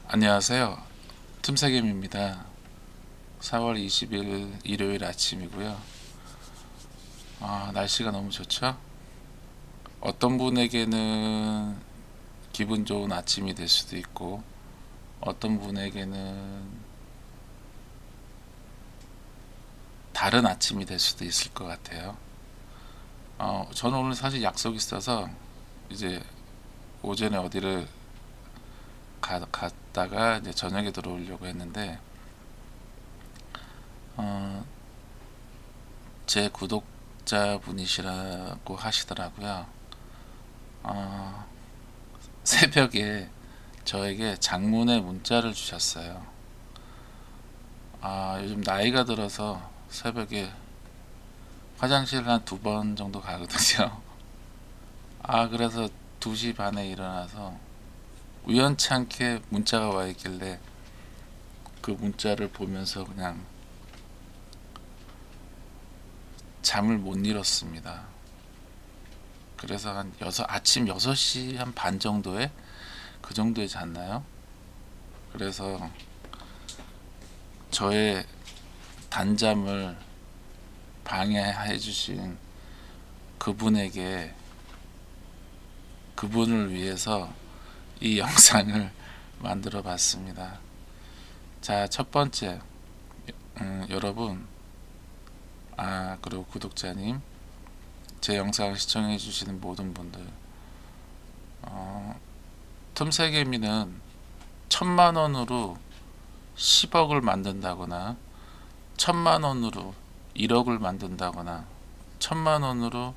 안녕하세요. 틈새김입니다. 4월 20일 일요일 아침이고요. 날씨가 너무 좋죠? 어떤 분에게는 기분 좋은 아침이 될 수도 있고, 어떤 분에게는 다른 아침이 될 수도 있을 것 같아요. 저는 오늘 사실 약속이 있어서 이제 오전에 어디를 갔다가 이제 저녁에 들어오려고 했는데, 어, 제 구독자분이시라고 하시더라고요. 어, 새벽에 저에게 장문의 문자를 주셨어요. 요즘 나이가 들어서 새벽에 화장실 한 두 번 정도 가거든요. 그래서 2시 반에 일어나서 우연치 않게 문자가 와 있길래 그 문자를 보면서 그냥 잠을 못 이뤘습니다. 그래서 아침 6시 한 반 정도에 그 정도에 잤나요? 그래서 저의 단잠을 방해해 주신 그분에게 그분을 위해서 이 영상을 만들어 봤습니다. 자, 첫 번째, 여러분, 그리고 구독자님, 제 영상을 시청해 주시는 모든 분들, 틈새개미는 1,000만 원으로 10억을 만든다거나, 1,000만 원으로 1억을 만든다거나, 1,000만 원으로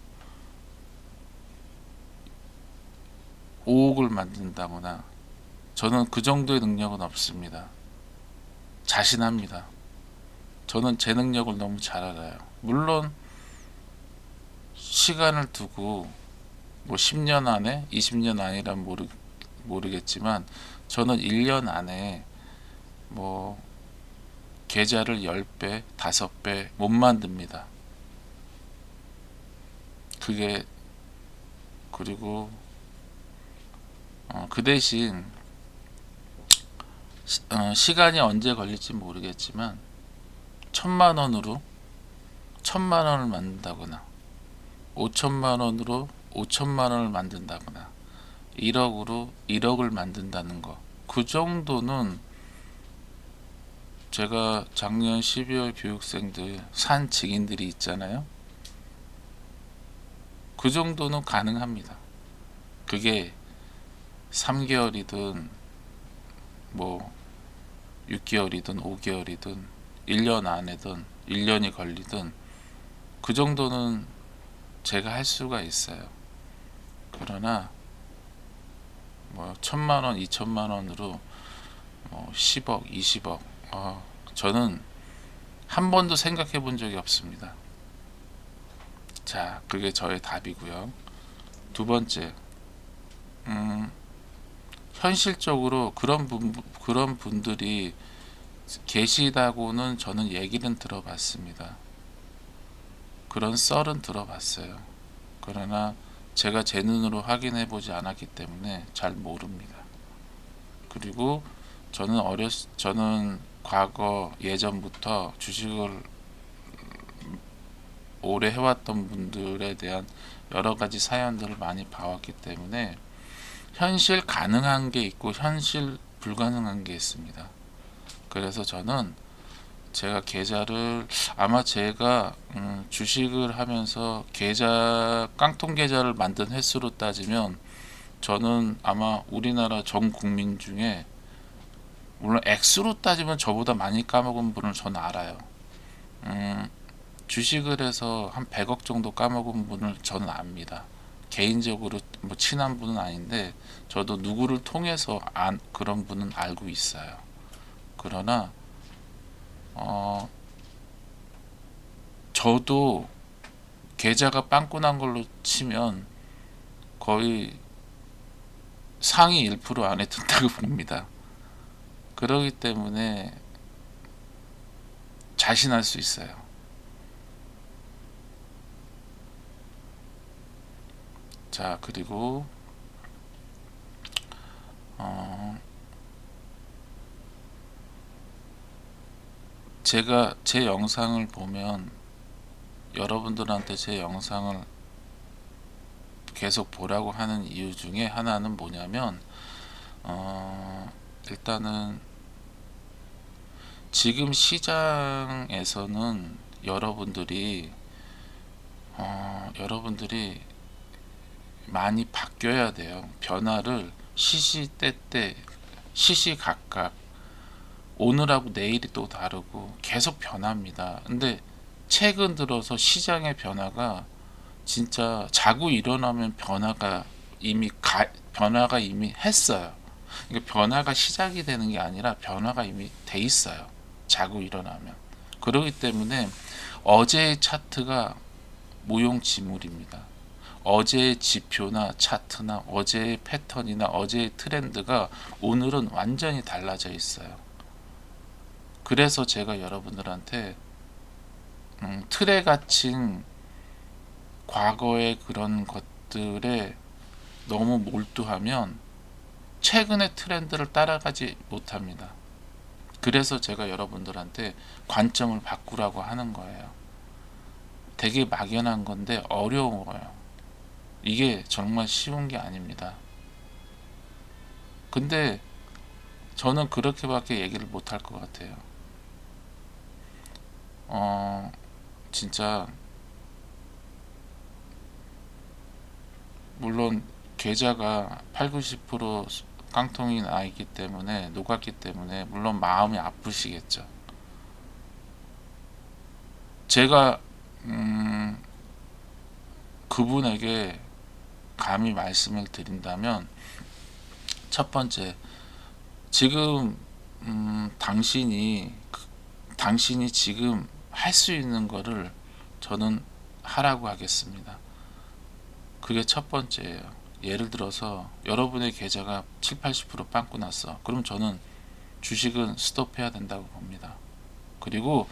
5억을 만든다거나, 저는 그 정도의 능력은 없습니다. 자신합니다. 저는 제 능력을 너무 잘 알아요. 물론 시간을 두고 뭐 10년 안에 20년 안이란 모르겠지만 저는 1년 안에 뭐 계좌를 10배 5배 못 만듭니다. 그게 그리고 그 대신 시간이 언제 걸릴지 모르겠지만 1,000만 원으로 1,000만 원을 만든다거나 5,000만 원으로 5,000만 원을 만든다거나 1억으로 1억을 만든다는 거, 그 정도는 제가 작년 12월 교육생들 산 증인들이 있잖아요. 그 정도는 가능합니다. 그게 3개월이든 뭐 6개월이든 5개월이든 1년 안에든 1년이 걸리든 그 정도는 제가 할 수가 있어요. 그러나 뭐 1,000만 원, 2,000만 원으로 10억, 20억, 저는 한 번도 생각해 본 적이 없습니다. 자, 그게 저의 답이고요. 두 번째, 현실적으로 그런 분들이 계시다고는 저는 얘기는 들어봤습니다. 그런 썰은 들어봤어요. 그러나 제가 제 눈으로 확인해 보지 않았기 때문에 잘 모릅니다. 그리고 저는 과거 예전부터 주식을 오래 해왔던 분들에 대한 여러 가지 사연들을 많이 봐왔기 때문에 현실 가능한 게 있고 현실 불가능한 게 있습니다. 그래서 저는 제가 계좌를 아마 제가 주식을 하면서 깡통 계좌를 만든 횟수로 따지면 저는 아마 우리나라 전 국민 중에, 물론 액수로 따지면 저보다 많이 까먹은 분을 저는 알아요. 주식을 해서 한 100억 정도 까먹은 분을 저는 압니다. 개인적으로 뭐 친한 분은 아닌데 저도 누구를 통해서 그런 분은 알고 있어요. 그러나 저도 계좌가 빵꾸난 걸로 치면 거의 상위 1% 안에 든다고 봅니다. 그러기 때문에 자신할 수 있어요. 자, 그리고 제가 제 영상을 보면 여러분들한테 제 영상을 계속 보라고 하는 이유 중에 하나는 뭐냐면 일단은 지금 시장에서는 여러분들이 많이 바뀌어야 돼요. 변화를 시시때때 시시각각 오늘하고 내일이 또 다르고 계속 변합니다. 근데 최근 들어서 시장의 변화가 진짜 자고 일어나면 변화가 이미 했어요. 그러니까 변화가 시작이 되는 게 아니라 변화가 이미 돼 있어요. 자고 일어나면. 그렇기 때문에 어제의 차트가 무용지물입니다. 어제의 지표나 차트나 어제의 패턴이나 어제의 트렌드가 오늘은 완전히 달라져 있어요. 그래서 제가 여러분들한테 틀에 갇힌 과거의 그런 것들에 너무 몰두하면 최근의 트렌드를 따라가지 못합니다. 그래서 제가 여러분들한테 관점을 바꾸라고 하는 거예요. 되게 막연한 건데 어려워요. 이게 정말 쉬운 게 아닙니다. 근데 저는 그렇게밖에 얘기를 못 할 것 같아요. 진짜 물론 계좌가 8, 90% 깡통이 나 있기 때문에 녹았기 때문에 물론 마음이 아프시겠죠. 제가 그분에게 감히 말씀을 드린다면 첫 번째, 지금 당신이 지금 할 수 있는 거를 저는 하라고 하겠습니다. 그게 첫 번째예요. 예를 들어서 여러분의 계좌가 7, 80% 빵꾸 났어. 그럼 저는 주식은 스톱해야 된다고 봅니다. 그리고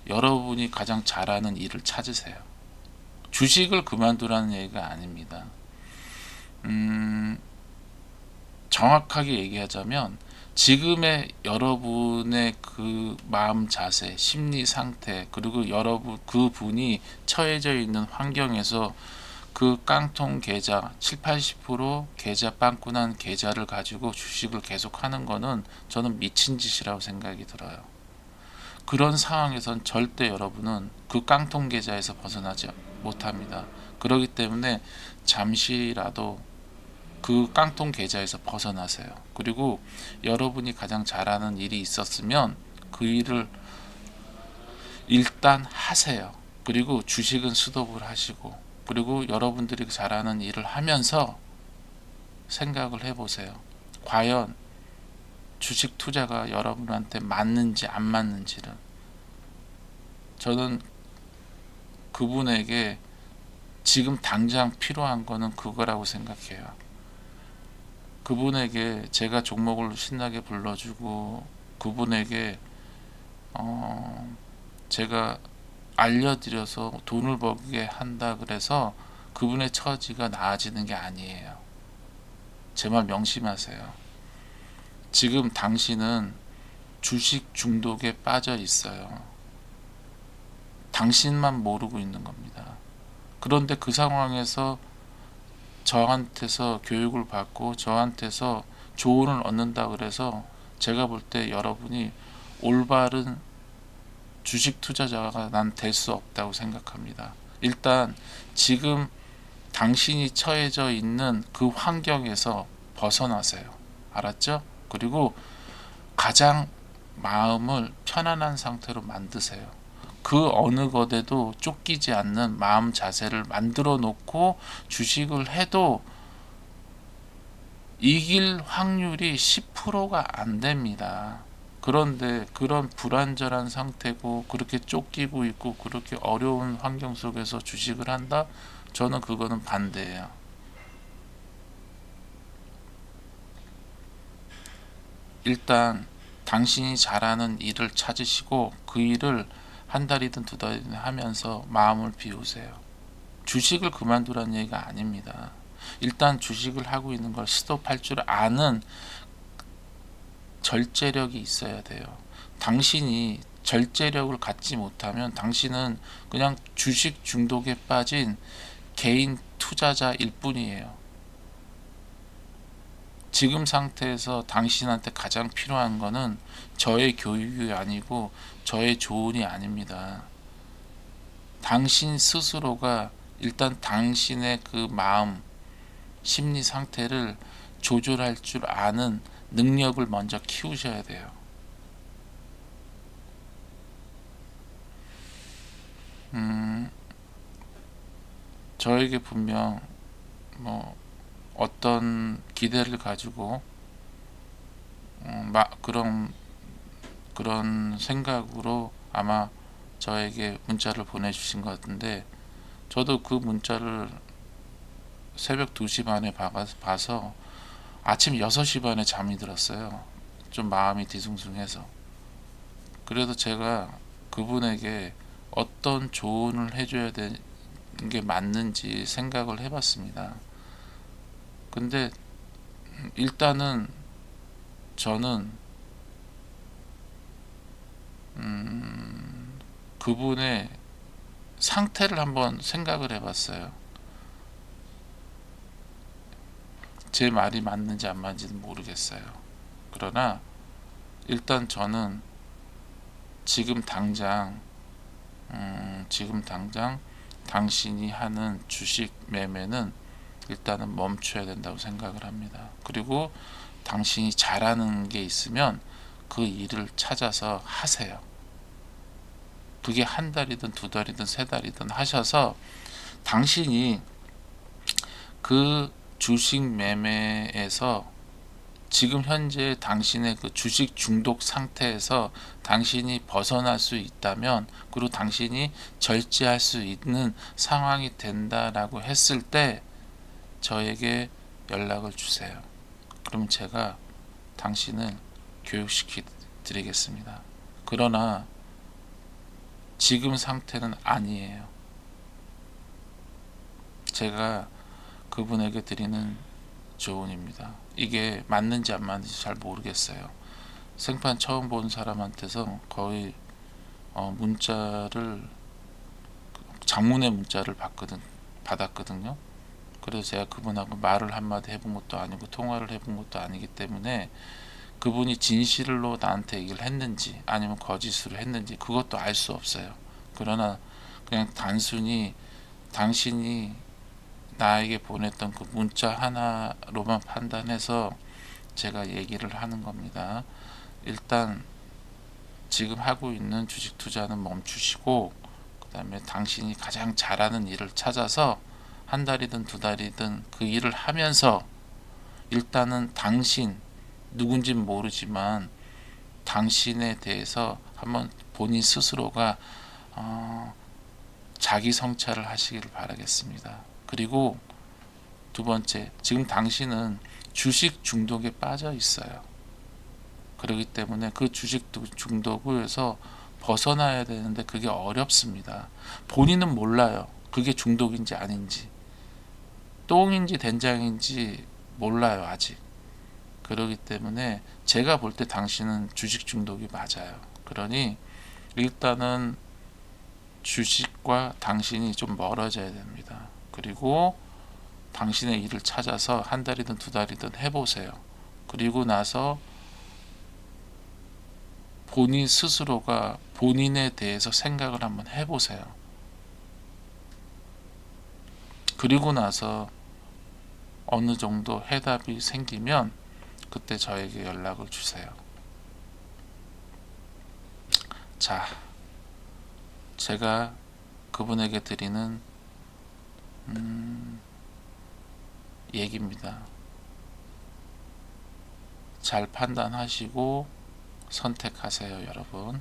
여러분이 가장 잘하는 일을 찾으세요. 주식을 그만두라는 얘기가 아닙니다. 정확하게 얘기하자면 지금의 여러분의 그 마음 자세, 심리 상태, 그리고 그분이 처해져 있는 환경에서 그 깡통 계좌 7, 80% 계좌 빵꾸 난 계좌를 가지고 주식을 계속 하는 거는 저는 미친 짓이라고 생각이 들어요. 그런 상황에선 절대 여러분은 그 깡통 계좌에서 벗어나지 못합니다. 그렇기 때문에 잠시라도 그 깡통 계좌에서 벗어나세요. 그리고 여러분이 가장 잘하는 일이 있었으면 그 일을 일단 하세요. 그리고 주식은 스톱을 하시고, 그리고 여러분들이 잘하는 일을 하면서 생각을 해보세요. 과연 주식 투자가 여러분한테 맞는지 안 맞는지를. 저는 그분에게 지금 당장 필요한 거는 그거라고 생각해요. 그분에게 제가 종목을 신나게 불러주고 그분에게 제가 알려드려서 돈을 벌게 한다 그래서 그분의 처지가 나아지는 게 아니에요. 제 말 명심하세요. 지금 당신은 주식 중독에 빠져 있어요. 당신만 모르고 있는 겁니다. 그런데 그 상황에서 저한테서 교육을 받고 저한테서 조언을 얻는다 그래서 제가 볼 때 여러분이 올바른 주식 투자자가 난 될 수 없다고 생각합니다. 일단 지금 당신이 처해져 있는 그 환경에서 벗어나세요. 알았죠? 그리고 가장 마음을 편안한 상태로 만드세요. 그 어느 것에도 쫓기지 않는 마음 자세를 만들어 놓고 주식을 해도 이길 확률이 10%가 안 됩니다. 그런데 그런 불안전한 상태고 그렇게 쫓기고 있고 그렇게 어려운 환경 속에서 주식을 한다? 저는 그거는 반대예요. 일단 당신이 잘하는 일을 찾으시고 그 일을 한 달이든 두 달이든 하면서 마음을 비우세요. 주식을 그만두라는 얘기가 아닙니다. 일단 주식을 하고 있는 걸 스톱할 줄 아는 절제력이 있어야 돼요. 당신이 절제력을 갖지 못하면 당신은 그냥 주식 중독에 빠진 개인 투자자일 뿐이에요. 지금 상태에서 당신한테 가장 필요한 거는 저의 교육이 아니고 저의 조언이 아닙니다. 당신 스스로가 일단 당신의 그 마음, 심리 상태를 조절할 줄 아는 능력을 먼저 키우셔야 돼요. 저에게 분명 뭐 어떤 기대를 가지고 그런 생각으로 아마 저에게 문자를 보내주신 것 같은데, 저도 그 문자를 새벽 2시 반에 봐서 아침 6시 반에 잠이 들었어요. 좀 마음이 뒤숭숭해서. 그래도 제가 그분에게 어떤 조언을 해줘야 되는 게 맞는지 생각을 해봤습니다. 근데 일단은 저는 그분의 상태를 한번 생각을 해봤어요. 제 말이 맞는지 안 맞는지는 모르겠어요. 그러나 일단 저는 지금 당장 당신이 하는 주식 매매는 일단은 멈춰야 된다고 생각을 합니다. 그리고 당신이 잘하는 게 있으면 그 일을 찾아서 하세요. 그게 한 달이든 2달이든 3달이든 하셔서 당신이 그 주식 매매에서 지금 현재 당신의 그 주식 중독 상태에서 당신이 벗어날 수 있다면, 그리고 당신이 절제할 수 있는 상황이 된다라고 했을 때 저에게 연락을 주세요. 그럼 제가 당신을 교육시켜 드리겠습니다. 그러나 지금 상태는 아니에요. 제가 그분에게 드리는 조언입니다. 이게 맞는지 안 맞는지 잘 모르겠어요. 생판 처음 본 사람한테서 거의 문자를, 장문의 문자를 받았거든요. 그래서 제가 그분하고 말을 한마디 해본 것도 아니고 통화를 해본 것도 아니기 때문에 그분이 진실로 나한테 얘기를 했는지 아니면 거짓으로 했는지 그것도 알 수 없어요. 그러나 그냥 단순히 당신이 나에게 보냈던 그 문자 하나로만 판단해서 제가 얘기를 하는 겁니다. 일단 지금 하고 있는 주식 투자는 멈추시고, 그 다음에 당신이 가장 잘하는 일을 찾아서 한 달이든 2달이든 그 일을 하면서 일단은 당신, 누군지는 모르지만 당신에 대해서 한번 본인 스스로가 자기 성찰을 하시기를 바라겠습니다. 그리고 2번째, 지금 당신은 주식 중독에 빠져 있어요. 그렇기 때문에 그 주식 중독에서 벗어나야 되는데 그게 어렵습니다. 본인은 몰라요. 그게 중독인지 아닌지, 똥인지 된장인지 몰라요, 아직. 그렇기 때문에 제가 볼 때 당신은 주식 중독이 맞아요. 그러니 일단은 주식과 당신이 좀 멀어져야 됩니다. 그리고 당신의 일을 찾아서 한 달이든 2달이든 해보세요. 그리고 나서 본인 스스로가 본인에 대해서 생각을 한번 해보세요. 그리고 나서 어느 정도 해답이 생기면 그때 저에게 연락을 주세요. 자, 제가 그분에게 드리는 얘기입니다. 잘 판단하시고 선택하세요, 여러분.